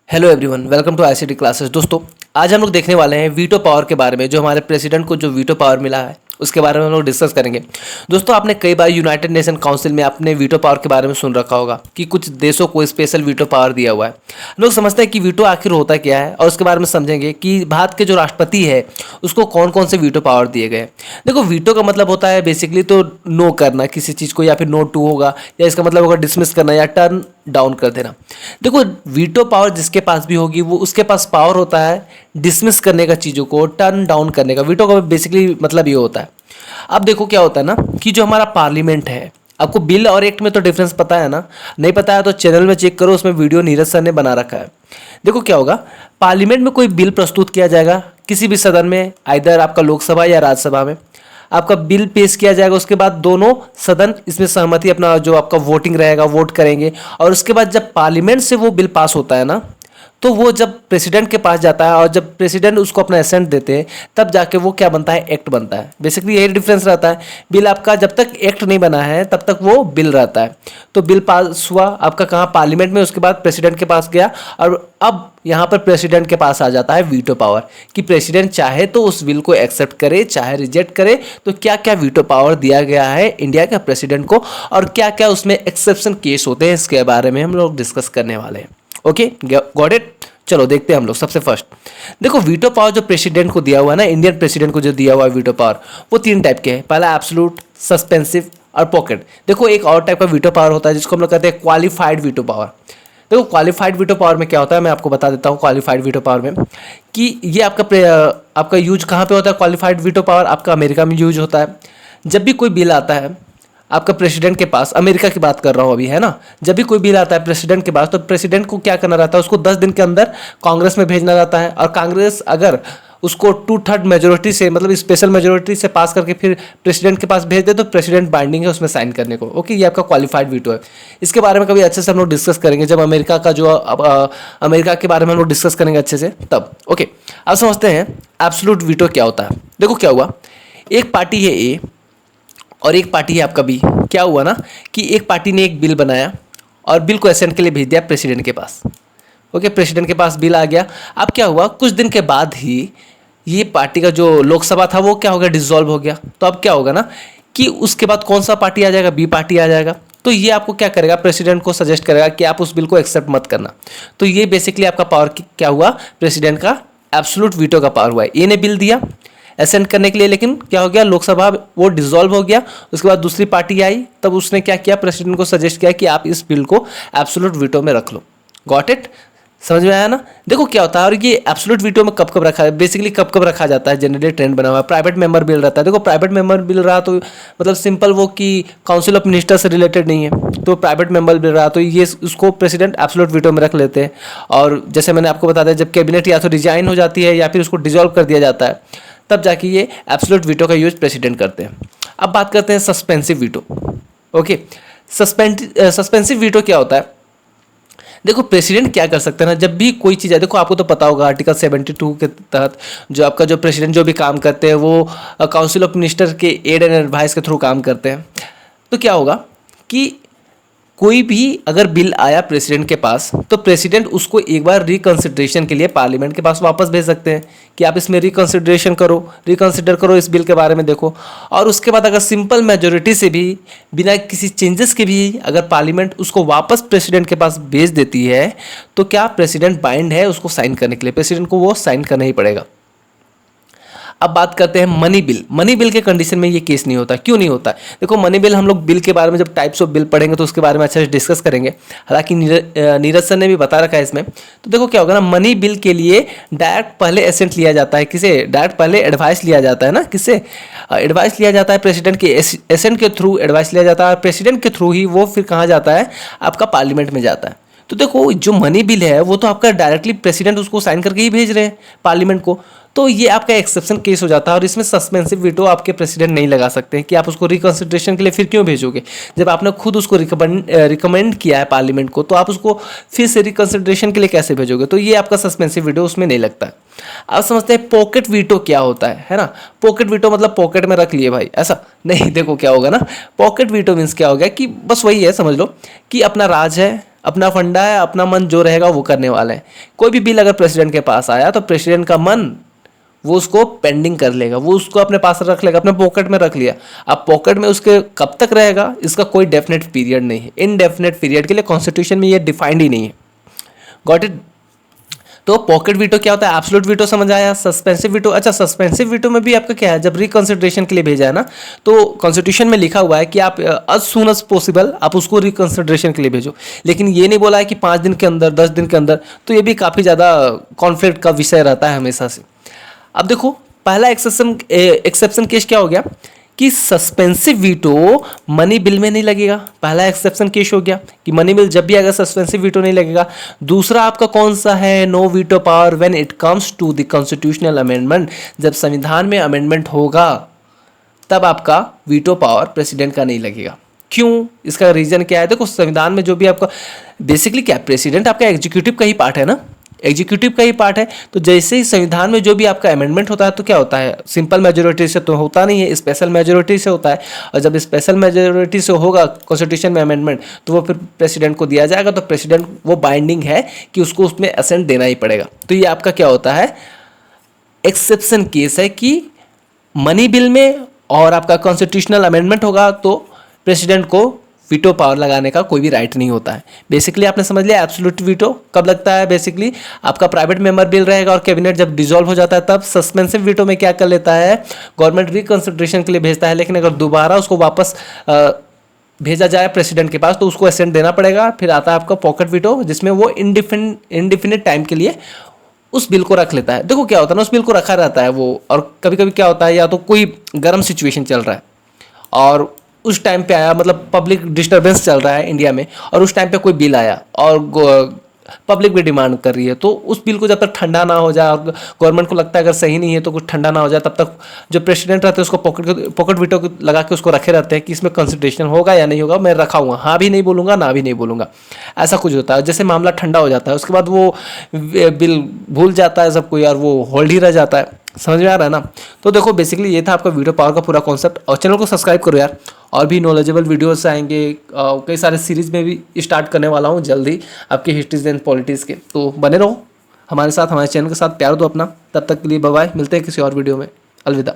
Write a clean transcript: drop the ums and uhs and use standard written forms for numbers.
Hello everyone, welcome to ICT classes. दोस्तों, आज हम लोग देखने वाले हैं वीटो पावर के बारे में। जो हमारे प्रेसिडेंट को जो वीटो पावर मिला है उसके बारे में हम लोग डिस्कस करेंगे। दोस्तों, आपने कई बार यूनाइटेड नेशन काउंसिल में आपने वीटो पावर के बारे में सुन रखा होगा कि कुछ देशों को स्पेशल वीटो पावर दिया हुआ है। लोग समझते हैं कि वीटो आखिर होता क्या है और उसके बारे में समझेंगे कि भारत के जो राष्ट्रपति है उसको कौन कौन से वीटो पावर दिए गए। देखो, वीटो का मतलब होता है बेसिकली तो नो करना किसी चीज़ को, या फिर नो टू होगा, या इसका मतलब होगा डिसमिस करना या टर्न डाउन कर देना। देखो, वीटो पावर जिसके पास भी होगी वो उसके पास पावर होता है डिसमिस करने का, चीज़ों को टर्न डाउन करने का। वीटो का बेसिकली मतलब ये होता है। अब देखो क्या होता है ना कि जो हमारा पार्लियामेंट है, आपको बिल और एक्ट में तो डिफरेंस पता है ना? नहीं पता है तो चैनल में चेक करो, उसमें वीडियो नीरज सर ने बना रखा है। देखो क्या होगा, पार्लियामेंट में कोई बिल प्रस्तुत किया जाएगा किसी भी सदन में, आइदर आपका लोकसभा या राज्यसभा में आपका बिल पेश किया जाएगा। उसके बाद दोनों सदन इसमें सहमति, अपना जो आपका वोटिंग रहेगा वोट करेंगे, और उसके बाद जब पार्लियामेंट से वो बिल पास होता है ना, तो वो जब प्रेसिडेंट के पास जाता है और जब प्रेसिडेंट उसको अपना एसेंट देते हैं तब जाके वो क्या बनता है, एक्ट बनता है। बेसिकली यही डिफरेंस रहता है। बिल आपका जब तक एक्ट नहीं बना है तब तक वो बिल रहता है। तो बिल पास हुआ आपका कहाँ, पार्लियामेंट में, उसके बाद प्रेसिडेंट के पास गया, और अब यहाँ पर प्रेसिडेंट के पास आ जाता है वीटो पावर कि प्रेसिडेंट चाहे तो उस बिल को एक्सेप्ट करे, चाहे रिजेक्ट करे। तो क्या क्या वीटो पावर दिया गया है इंडिया के प्रेसिडेंट को और क्या क्या उसमें एक्सेप्शन केस होते हैं, इसके बारे में हम लोग डिस्कस करने वाले हैं। Okay, got it. चलो देखते हैं हम लोग। सबसे फर्स्ट देखो, वीटो पावर जो प्रेसिडेंट को दिया हुआ है ना, इंडियन प्रेसिडेंट को जो दिया हुआ है वीटो पावर, वो तीन टाइप के हैं। पहला एब्सोल्यूट, सस्पेंसिव और पॉकेट। देखो, एक और टाइप का वीटो पावर होता है जिसको हम लोग कहते हैं क्वालिफाइड वीटो पावर। देखो, क्वालिफाइड वीटो पावर में क्या होता है, मैं आपको बता देता हूँ। क्वालिफाइड वीटो पावर में कि ये आपका यूज कहाँ पे होता है। क्वालिफाइड वीटो पावर आपका अमेरिका में यूज होता है। जब भी कोई बिल आता है आपका प्रेसिडेंट के पास, अमेरिका की बात कर रहा हूँ अभी, है ना, जब भी कोई बिल आता है प्रेसिडेंट के पास, तो प्रेसिडेंट को क्या करना रहता है, उसको 10 दिन के अंदर कांग्रेस में भेजना रहता है। और कांग्रेस अगर उसको 2/3 मेजोरिटी से, मतलब स्पेशल मेजोरिटी से पास करके फिर प्रेसिडेंट के पास भेज दे तो प्रेसिडेंट बाइंडिंग है उसमें साइन करने को। ओके, ये आपका क्वालिफाइड वीटो है। इसके बारे में कभी अच्छे से हम लोग डिस्कस करेंगे जब अमेरिका का जो अमेरिका के बारे में हम लोग डिस्कस करेंगे अच्छे से तब। ओके, अब समझते हैं एब्सोल्यूट वीटो क्या होता है। देखो क्या हुआ, एक पार्टी है ए और एक पार्टी है आपका बी। क्या हुआ ना कि एक पार्टी ने एक बिल बनाया और बिल को एसेंट के लिए भेज दिया प्रेसिडेंट के पास। ओके, प्रेसिडेंट के पास बिल आ गया। अब क्या हुआ, कुछ दिन के बाद ही ये पार्टी का जो लोकसभा था वो क्या हो गया, डिसॉल्व हो गया। तो अब क्या होगा ना कि उसके बाद कौन सा पार्टी आ जाएगा, बी पार्टी आ जाएगा। तो ये आपको क्या करेगा, प्रेसिडेंट को सजेस्ट करेगा कि आप उस बिल को एक्सेप्ट मत करना। तो ये बेसिकली आपका पावर क्या हुआ, प्रेसिडेंट का एब्सोल्यूट वीटो का पावर हुआ है। ए ने बिल दिया एसेंट करने के लिए, लेकिन क्या हो गया, लोकसभा वो डिसॉल्व हो गया। उसके बाद दूसरी पार्टी आई, तब उसने क्या किया, प्रेसिडेंट को सजेस्ट किया कि आप इस बिल को एब्सोल्यूट वीटो में रख लो। गॉट इट, समझ में आया ना? देखो क्या होता है, और ये एब्सोल्यूट वीटो में कब कब रखा है, बेसिकली कब कब रखा जाता है, जनरली ट्रेंड बना हुआ है। प्राइवेट मेंबर बिल रहता है। देखो, प्राइवेट मेंबर बिल रहा तो मतलब सिंपल वो कि काउंसिल ऑफ मिनिस्टर से रिलेटेड नहीं है, तो प्राइवेट मेंबर बिल रहा तो ये उसको प्रेसिडेंट एब्सोल्यूट वीटो में रख लेते हैं। और जैसे मैंने आपको बता दिया, जब कैबिनेट या तो रिजाइन हो जाती है या फिर उसको डिसॉल्व कर दिया जाता है, तब जाके ये एब्सोल्यूट वीटो का यूज प्रेसिडेंट करते हैं। अब बात करते हैं suspensive veto. Okay, suspensive veto क्या होता है। देखो, प्रेसिडेंट क्या कर सकते हैं ना, जब भी कोई चीज़ है, देखो आपको तो पता होगा आर्टिकल 72 के तहत जो आपका जो प्रेसिडेंट जो भी काम करते हैं वो काउंसिल ऑफ मिनिस्टर के एड एंड एडवाइस के थ्रू काम करते हैं। तो क्या होगा कि कोई भी अगर बिल आया प्रेसिडेंट के पास तो प्रेसिडेंट उसको एक बार रिकंसिडरेशन के लिए पार्लियामेंट के पास वापस भेज सकते हैं कि आप इसमें रिकंसिडर करो इस बिल के बारे में देखो। और उसके बाद अगर सिंपल मेजोरिटी से भी, बिना किसी चेंजेस के भी अगर पार्लियामेंट उसको वापस प्रेसिडेंट के पास भेज देती है तो क्या प्रेसिडेंट बाइंड है उसको साइन करने के लिए, प्रेसिडेंट को वो साइन करना ही पड़ेगा। अब बात करते हैं मनी बिल। मनी बिल के कंडीशन में ये केस नहीं होता। क्यों नहीं होता? देखो, मनी बिल हम लोग बिल के बारे में जब टाइप्स ऑफ बिल पढ़ेंगे तो उसके बारे में अच्छे से डिस्कस करेंगे। हालांकि नीरज सर ने भी बता रखा है इसमें। तो देखो क्या होगा ना, मनी बिल के लिए डायरेक्ट पहले एसेंट लिया जाता है। किसे डायरेक्ट पहले एडवाइस लिया जाता है ना, किससे एडवाइस लिया जाता है, प्रेसिडेंट के एसेंट के थ्रू एडवाइस लिया जाता है। प्रेसिडेंट के थ्रू ही वो फिर कहाँ जाता है, आपका पार्लियामेंट में जाता है। तो देखो, जो मनी बिल है वो तो आपका डायरेक्टली प्रेसिडेंट उसको साइन करके ही भेज रहे हैं पार्लियामेंट को। तो ये आपका एक्सेप्शन केस हो जाता है और इसमें सस्पेंसिव वीटो आपके प्रेसिडेंट नहीं लगा सकते हैं कि आप उसको रिकंसिडरेशन के लिए फिर क्यों भेजोगे। जब आपने खुद उसको रिकमेंड किया है पार्लियामेंट को, तो आप उसको फिर से रिकंसिडरेशन के लिए कैसे भेजोगे। तो ये आपका सस्पेंसिव वीटो उसमें नहीं लगता है। अब समझते हैं पॉकेट वीटो क्या होता है ना। पॉकेट वीटो मतलब पॉकेट में रख लिए भाई, ऐसा नहीं। देखो क्या होगा ना, पॉकेट वीटो मीन्स क्या हो गया कि बस वही है, समझ लो कि अपना राज है, अपना फंडा है, अपना मन जो रहेगा वो करने वाले हैं। कोई भी बिल अगर प्रेसिडेंट के पास आया तो प्रेसिडेंट का मन वो उसको पेंडिंग कर लेगा, वो उसको अपने पास रख लेगा, अपने पॉकेट में रख लिया। अब पॉकेट में उसके कब तक रहेगा इसका कोई डेफिनेट पीरियड नहीं है, इनडेफिनेट पीरियड के लिए कॉन्स्टिट्यूशन में ये डिफाइंड ही नहीं है। Got it. तो पॉकेट वीटो क्या होता है, एब्सोल्यूट वीटो समझ आया। सस्पेंसिव वीटो, अच्छा सस्पेंसिव वीटो में भी आपका क्या है, जब रिकंसिडरेशन के लिए भेजा है ना, तो कॉन्स्टिट्यूशन में लिखा हुआ है कि आप as soon as possible आप उसको रिकंसिडरेशन के लिए भेजो, लेकिन ये नहीं बोला है कि 5 दिन के अंदर, 10 दिन के अंदर। तो ये भी काफ़ी ज़्यादा कॉन्फ्लिक्ट का विषय रहता है हमेशा से। अब देखो पहला एक्सेप्शन केस क्या हो गया कि सस्पेंसिव वीटो मनी बिल में नहीं लगेगा। पहला एक्सेप्शन केस हो गया कि मनी बिल जब भी आएगा सस्पेंसिव वीटो नहीं लगेगा। दूसरा आपका कौन सा है, no veto power when it comes to the constitutional amendment. जब संविधान में अमेंडमेंट होगा तब आपका वीटो पावर प्रेसिडेंट का नहीं लगेगा। क्यों, इसका रीजन क्या है? देखो संविधान में जो भी आपका बेसिकली क्या, प्रेसिडेंट आपका एग्जीक्यूटिव का ही पार्ट है ना, एग्जीक्यूटिव का ही पार्ट है। तो जैसे ही संविधान में जो भी आपका अमेंडमेंट होता है तो क्या होता है, सिंपल मेजोरिटी से तो होता नहीं है, स्पेशल मेजोरिटी से होता है। और जब स्पेशल मेजोरिटी से होगा कॉन्स्टिट्यूशन में अमेंडमेंट तो वो फिर प्रेसिडेंट को दिया जाएगा। तो प्रेसिडेंट वो बाइंडिंग है कि उसको उसमें असेंट देना ही पड़ेगा। तो ये आपका क्या होता है, एक्सेप्शन केस है कि मनी बिल में और आपका कॉन्स्टिट्यूशनल अमेंडमेंट होगा तो प्रेसिडेंट को वीटो पावर लगाने का कोई भी राइट नहीं होता है। बेसिकली आपने समझ लिया एब्सोल्यूट वीटो कब लगता है, बेसिकली आपका प्राइवेट मेंबर बिल रहेगा और कैबिनेट जब डिसॉल्व हो जाता है तब। सस्पेंसिव वीटो में क्या कर लेता है, गवर्नमेंट रिकंसिडरेशन के लिए भेजता है, लेकिन अगर दोबारा उसको वापस भेजा जाए प्रेसिडेंट के पास तो उसको असेंट देना पड़ेगा। फिर आता है आपका पॉकेट वीटो जिसमें वो इंडिफिनिट टाइम के लिए उस बिल को रख लेता है। देखो क्या होता है ना, उस बिल को रखा रहता है वो, और कभी कभी क्या होता है या तो कोई गर्म सिचुएशन चल रहा है और उस टाइम पे आया, मतलब पब्लिक डिस्टर्बेंस चल रहा है इंडिया में, और उस टाइम पे कोई बिल आया और पब्लिक भी डिमांड कर रही है, तो उस बिल को जब तक ठंडा ना हो जाए और गवर्नमेंट को लगता है अगर सही नहीं है तो कुछ ठंडा ना हो जाए, तब तक जो प्रेसिडेंट रहते हैं उसको पॉकेट वीटो लगा के उसको रखे रहते हैं कि इसमें कंसिडरेशन होगा या नहीं होगा, मैं रखा हुआ, हाँ भी नहीं बोलूँगा ना भी नहीं बोलूँगा, ऐसा कुछ होता है। जैसे मामला ठंडा हो जाता है उसके बाद वो बिल भूल जाता है सबको यार, वो होल्ड ही रह जाता है। समझ में आ रहा है ना। तो देखो बेसिकली ये था आपका वीडियो पावर का पूरा कॉन्सेप्ट, और चैनल को सब्सक्राइब करो यार, और भी नॉलेजेबल वीडियोस आएंगे। कई सारे सीरीज में भी स्टार्ट करने वाला हूँ जल्दी आपके हिस्ट्रीज एंड पॉलिटिक्स के, तो बने रहो हमारे साथ, हमारे चैनल के साथ प्यार दो अपना। तब तक के लिए बाय बाय, मिलते हैं किसी और वीडियो में, अलविदा।